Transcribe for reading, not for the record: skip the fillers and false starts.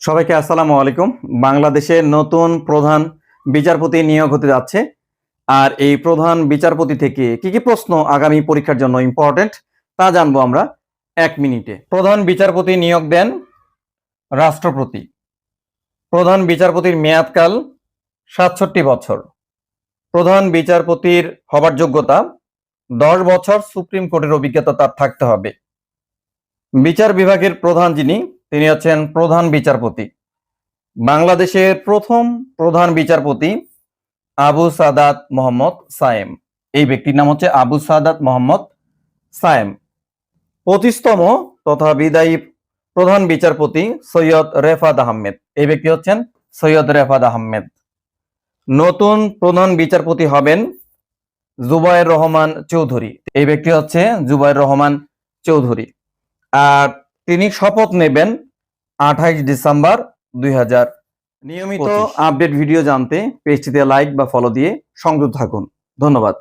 সবাইকে আসসালামু আলাইকুম। বাংলাদেশে নতুন প্রধান বিচারপতি নিয়োগ হতে যাচ্ছে। আর এই প্রধান বিচারপতি থেকে কি কি প্রশ্ন আগামী পরীক্ষার জন্য ইম্পর্টেন্ট তা জানবো আমরা 1 মিনিটে। প্রধান বিচারপতি নিয়োগ দেন রাষ্ট্রপতি। প্রধান বিচারপতির মেয়াদকাল 67 বছর। প্রধান বিচারপতির হবার যোগ্যতা 10 বছর সুপ্রিম কোর্টের অভিজ্ঞতা তার থাকতে হবে। বিচার বিভাগের প্রধান তিনি হচ্ছেন প্রধান বিচারপতি। বাংলাদেশের প্রথম প্রধান বিচারপতি আবু সাদাত মোহাম্মদ সায়েম। এই ব্যক্তির নাম হচ্ছে আবু সাদাত মোহাম্মদ সায়েম। 25তম তথা বিদায়ী প্রধান বিচারপতি সৈয়দ রেফাত আহমেদ। এই ব্যক্তি হচ্ছেন সৈয়দ রেফাত আহমেদ। নতুন প্রধান বিচারপতি হবেন জুবায়ের রহমান চৌধুরী। এই ব্যক্তি হচ্ছে জুবায়ের রহমান চৌধুরী। আর তিনি শপথ নেবেন 28 ডিসেম্বর 2000। নিয়মিত আপডেট ভিডিও জানতে পেজটিতে লাইক বা ফলো দিয়ে সংযুক্ত থাকুন। ধন্যবাদ।